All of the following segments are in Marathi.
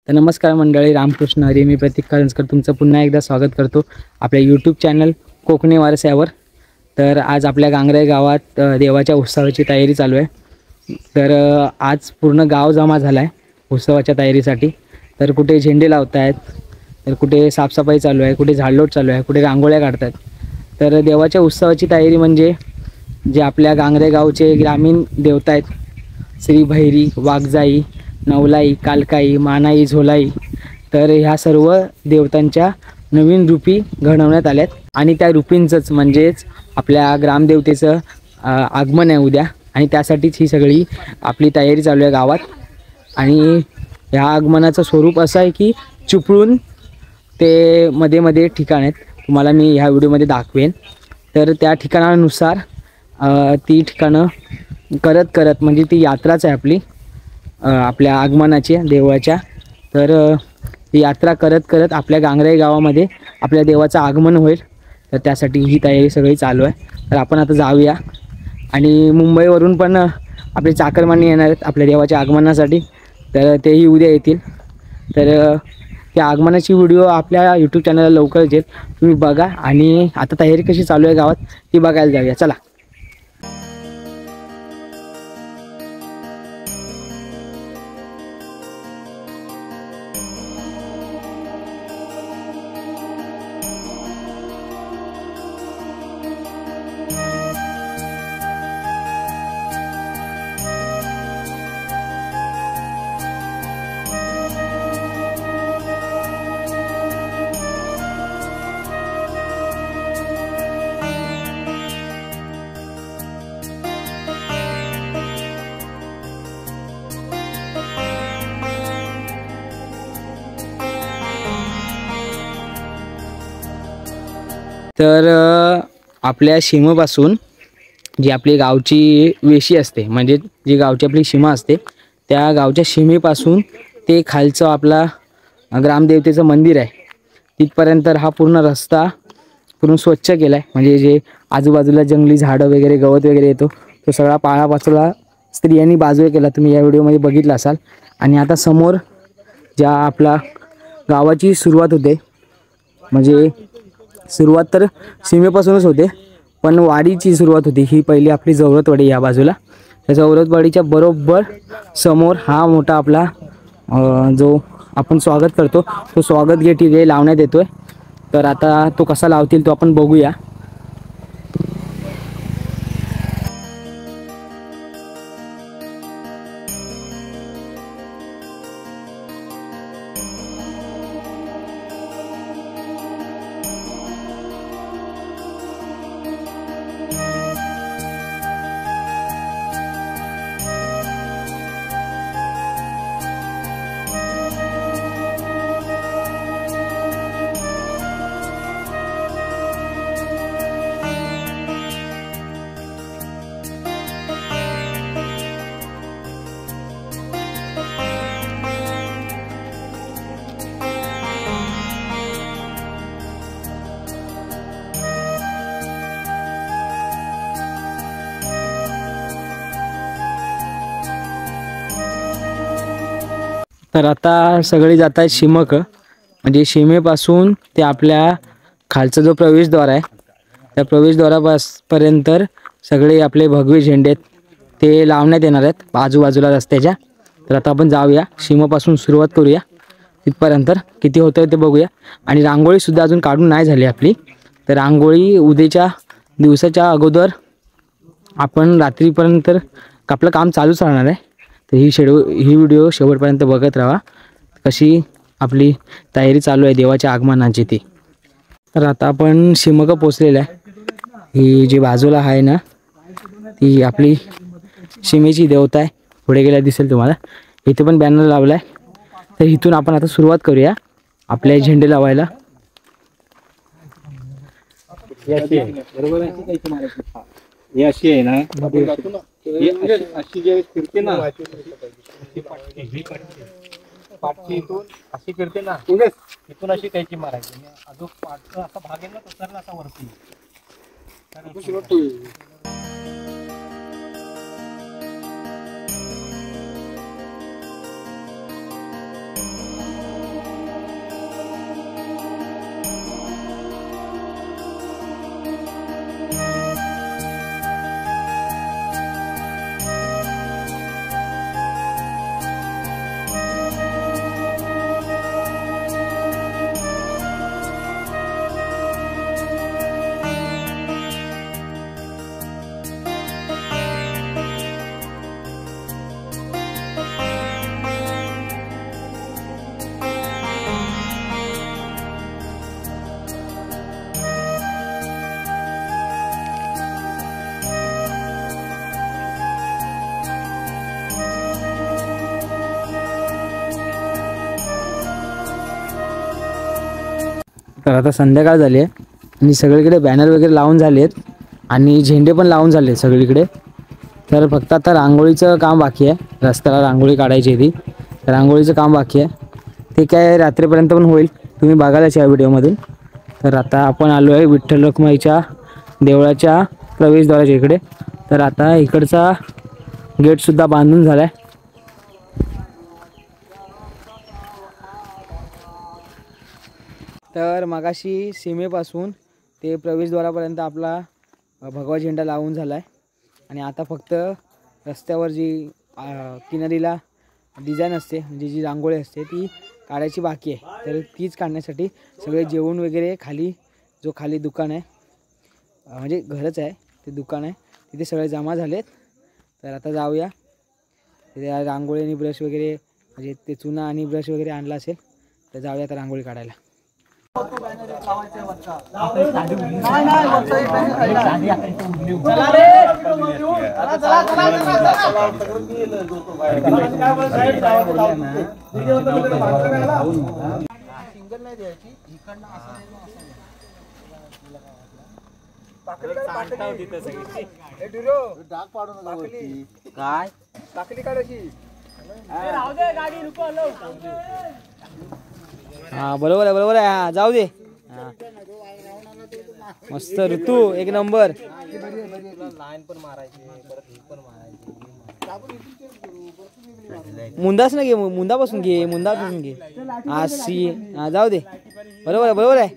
तर नमस्कार मंडळी, रामकृष्ण हरी. मी प्रतीक कारंजकर तुमचं पुन्हा एकदा स्वागत करतो आपल्या यूट्यूब चॅनल कोकणी वारस यावर. तर आज आपल्या गांगरे गावात देवाच्या उत्सवाची तयारी चालू आहे. तर आज पूर्ण गाव जमा झाला आहे उत्सवाच्या तयारीसाठी. तर कुठे झेंडे लावत आहेत, तर कुठे साफसफाई चालू आहे, कुठे झाडलोट चालू आहे, कुठे रांगोळ्या काढतात. तर देवाच्या उत्सवाची तयारी म्हणजे जे आपल्या गांगरे गावचे ग्रामीण देवता आहेत, श्री भैरी, वाघजाई, नवलाई, कालकाई, मानाई, झोलाई, तर ह्या सर्व देवतांच्या नवीन रूपी घडवण्यात आल्यात. आणि त्या रूपींचंच म्हणजेच आपल्या ग्रामदेवतेचं आगमन आहे उद्या. आणि त्यासाठीच ही सगळी आपली तयारी चालू आहे गावात. आणि ह्या आगमनाचं स्वरूप असं आहे की चिपळूण ते मध्ये मध्ये ठिकाण आहेत, तुम्हाला मी ह्या व्हिडिओमध्ये दाखवेन. तर त्या ठिकाणानुसार ती ठिकाणं करत करत म्हणजे ती यात्राच आहे आपली आपल्या आगमनाची देवाच्या. तर ही यात्रा करत करत आपल्या गांगरे गावामध्ये आपल्या देवाचं आगमन होईल. तर त्यासाठी ही तयारी सगळी चालू आहे. तर आपण आता जाऊया. आणि मुंबईवरून पण आपले चाकरमानी येणार आहेत आपल्या देवाच्या आगमनासाठी, तर तेही उद्या येतील. तर त्या आगमनाची व्हिडिओ आपल्या यूट्यूब चॅनलला लवकरच येईल, तुम्ही बघा. आणि आता तयारी कशी चालू आहे गावात ती बघायला जाऊया, चला. तर आपल्या सीमेपासून जी आपली गावची वेशी असते, म्हणजे जी गावची आपली सीमा असते, त्या गावच्या सीमेपासून ते खालचं आपला ग्रामदेवतेचं मंदिर आहे तिथपर्यंत हा पूर्ण रस्ता पूर्ण स्वच्छ केला आहे. म्हणजे जे आजूबाजूला जंगली झाडं वगैरे गवत वगैरे येतो तो सगळा पाळापाचोळा स्त्रियांनी बाजूला केला, तुम्ही या व्हिडिओमध्ये बघितला असाल. आणि आता समोर ज्या आपला गावाची सुरुवात होते, म्हणजे सुरुवात तर सीमेपासूनच होते, पण वाडीची सुरुवात होती ही पहिली आपली जवळतवाडी या बाजूला. त्या जवळतवाडीच्या बरोबर समोर हा मोठा आपला जो आपण स्वागत करतो तो स्वागत गेट इथे लावण्यात येतोय. तर आता तो कसा लावतील तो आपण बघूया. तर आता सगळे जात आहेत सीमक, म्हणजे सीमेपासून ते आपल्या खालचा जो प्रवेशद्वार आहे त्या प्रवेशद्वारापर्यंत सगळे आपले भगवे झेंडे ते लावण्यात येणार आहेत आजूबाजूला रस्त्याच्या. तर आता आपण जाऊया, सीमेपासून सुरुवात करूया, तिथपर्यंत किती होतं ते बघूया. आणि रांगोळीसुद्धा अजून काढून नाही झाली आपली. तर रांगोळी उद्याच्या दिवसाच्या अगोदर आपण रात्रीपर्यंत आपलं काम चालूच राहणार आहे. तर ही व्हिडिओ शेवटपर्यंत बघत राहा कशी आपली तयारी चालू आहे देवाच्या आगमनाची ती. तर आता आपण सीमक पोचलेलं आहे. ही जी बाजूला आहे ना ती आपली सीमेची देवता आहे, पुढे गेल्या दिसेल तुम्हाला. इथे पण बॅनर लावला आहे. तर इथून आपण आता सुरुवात करूया आपले झेंडे लावायला. हे अशी आहे ना, अशी जे फिरते ना पाठची इथून अशी फिरते ना, इथून अशी कैची मारायची. अजून पाठचा असा भाग आहे ना तो सरला असा वरती. तर आता संध्याकाळ झाली आहे आणि सगळीकडे बॅनर वगैरे लावून झाले आहेत आणि झेंडे पण लावून झाले आहेत सगळीकडे. तर फक्त आता रांगोळीचं काम बाकी आहे. रस्त्याला रांगोळी काढायची आहे ती, रांगोळीचं काम बाकी आहे. ते काय रात्रीपर्यंत पण होईल, तुम्ही बघायलाच या व्हिडिओमधून. तर आता आपण आलो आहे विठ्ठल रखुमाईच्या देवळाच्या प्रवेशद्वाराच्या इकडे. तर आता इकडचा गेटसुद्धा बांधून झाला आहे. तर मगाशी सीमेपासून ते प्रवेशद्वारापर्यंत आपला भगवा झेंडा लावून झाला आहे आणि आता फक्त रस्त्यावर जी किनारीला डिझाईन असते म्हणजे जी रांगोळी असते ती काढायची बाकी आहे. तर तीच काढण्यासाठी सगळे जेवण वगैरे खाली जो खाली दुकान आहे म्हणजे घरच आहे ते दुकान आहे तिथे सगळे जमा झालेत. तर आता जाऊया तिथे रांगोळी आणि ब्रश वगैरे म्हणजे ते चुना आणि ब्रश वगैरे आणला असेल तर जाऊया आता रांगोळी काढायला. काय टाकली काढायची. हा बरोबर आहे बरोबर आहे. हा जाऊ दे. मस्त ऋतू एक नंबर. लाईन पण मारायची परत ही पण मारायची. मुंदाच ना घे, मुंदापासून घे, मुंदापासून घे. आशी हा जाऊ दे. बरोबर आहे बरोबर आहे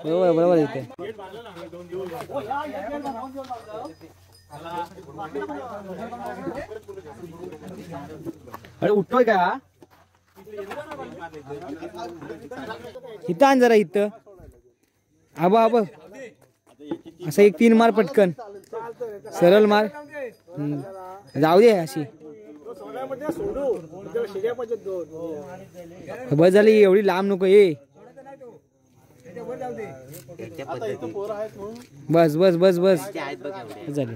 बरोबर आहे बरोबर आहे. इथे अरे उठतोय का इथं आण जरा इथं. आबा आबा असं एक 3 मार पटकन सरळ मार. जाऊ दे अशी बस झाली एवढी लांब नको ये. बस बस बस बस झाली.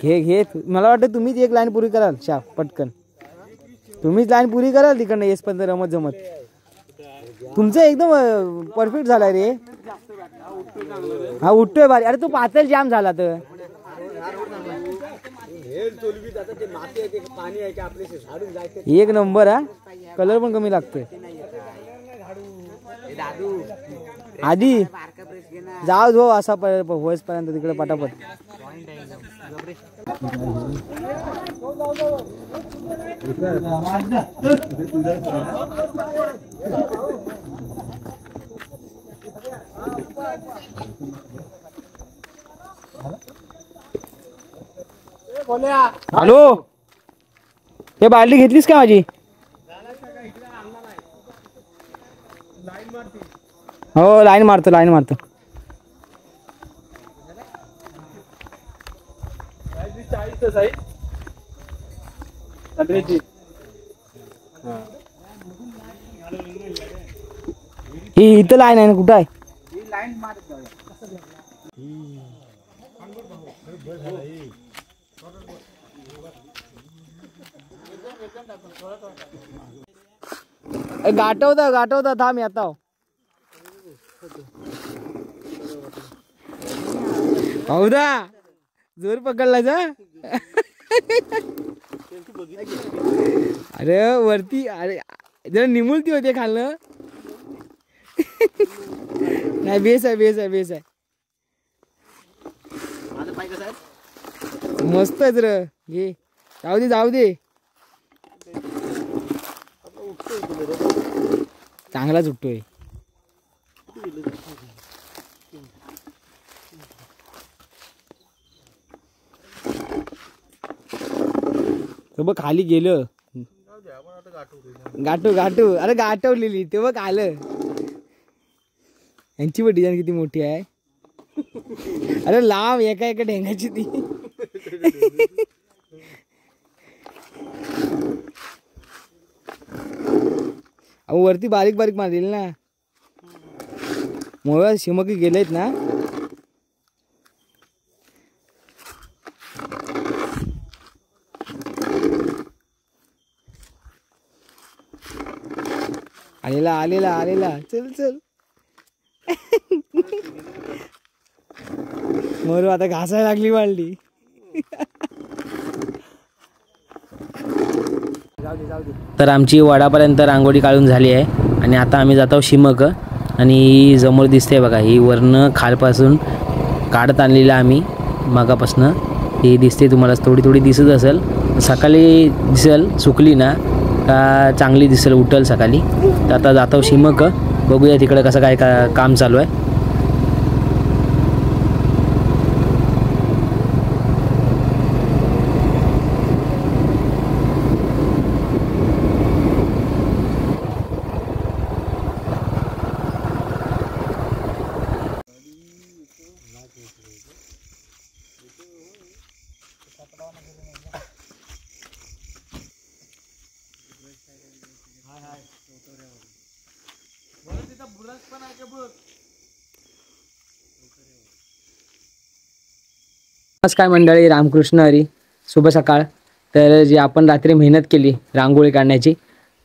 घे घे. मला वाटतं तुम्हीच एक लाईन पुरी कराल शा पटकन. तुम्हीच लाईन पुरी कराल तिकडनं येस पण रमत जमत. तुमचं एकदम परफेक्ट झालाय रे. हा उठतोय भारी. अरे तू पातळ जाम झाला तर एक नंबर. हा कलर पण कमी लागतोय. आधी जाऊ जो असा होस पर्यंत तिकडे पटापट. हॅलो हे बादली घेतलीस का माझी. हो लाईन मारतो लाईन मारतो. ही इथं लाईन आहे ना कुठं आहे. गाठवता गाठवता थांब येता. हौदा जोर पकडला जा. अरे वरती अरे जरा निमुळती होते खाल्लं. नाही बेस आहे बेस आहे बेस आहे. मस्त आहे जरा घे. जाऊ दे जाऊ दे. चांगलाच उठतोय. तो बघ खाली गेलं. गाठू गाठू अरे गाठवलेली ते बघ आलं. यांची पण डिझाईन किती मोठी आहे. अरे लांब एका एका ढेंगाची ती. अहो वरती बारीक बारीक मारलेली ना मोबाईल शिमकी गेलेत ना. आलेला आलेला आलेला चल चल. मोरू आता घासायला लागली वाढली. तर आमची वडापर्यंत रांगोळी काढून झाली आहे आणि आता आम्ही जातो शिमक. आणि समोर दिसते बघा ही वरनं खालपासून काढत आणलेलं आम्ही मागापासनं. ही दिसते तुम्हाला थोडी थोडी दिसत असेल. सकाळी दिसेल सुकली ना का चांगली दिसेल उठल सकाळी. तर आता जातो शिमक. बघूया तिकडे कसं काय काम चालू आहे. नमस्कार मंडळी, रामकृष्ण हरी, शुभ सकाळ. तर जी आपण रात्री मेहनत केली रांगोळी काढण्याची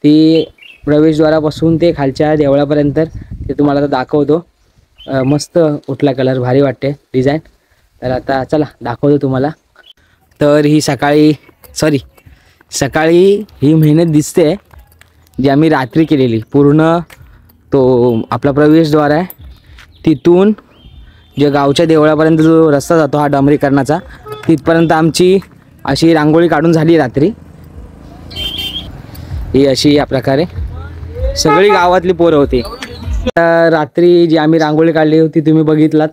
ती प्रवेशद्वारापासून ते खालच्या देवळापर्यंत ते तुम्हाला आता दाखवतो. मस्त उठला कलर, भारी वाटते डिझाईन. तर आता चला दाखवतो तुम्हाला. तर ही सकाळी ही मेहनत दिसते जी आम्ही रात्री केलेली. पूर्ण तो आपला प्रवेशद्वार आहे तिथून जे गावच्या देवळापर्यंत जो रस्ता जातो हा डांबरीकरणाचा तिथपर्यंत आमची अशी रांगोळी काढून झाली रात्री. ही अशी या प्रकारे सगळी गावातली पोरं होती. रात्री जी आम्ही रांगोळी काढली होती तुम्ही बघितलात.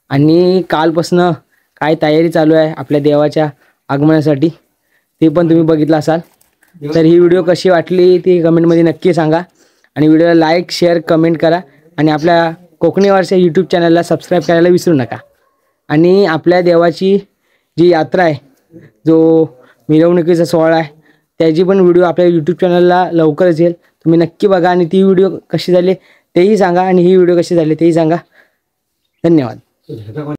आणि कालपासनं काय तयारी चालू आहे आपल्या देवाच्या आगमनासाठी ते पण तुम्ही बघितलं असाल. तर ही व्हिडिओ कशी वाटली ती कमेंटमध्ये नक्की सांगा. आणि व्हिडिओला लाईक शेअर कमेंट करा. आणि आपल्या कोकणी वारसा यूट्यूब चॅनलला सबस्क्राईब करायला विसरू नका. आणि आपल्या देवाची जी यात्रा आहे जो मिरवणुकीचा सोहळा आहे त्याची पण व्हिडिओ आपल्या यूट्यूब चॅनलला लवकरच येईल. तुम्ही नक्की बघा आणि ती व्हिडिओ कशी झाली तेही सांगा आणि ही व्हिडिओ कशी झाली तेही सांगा. धन्यवाद.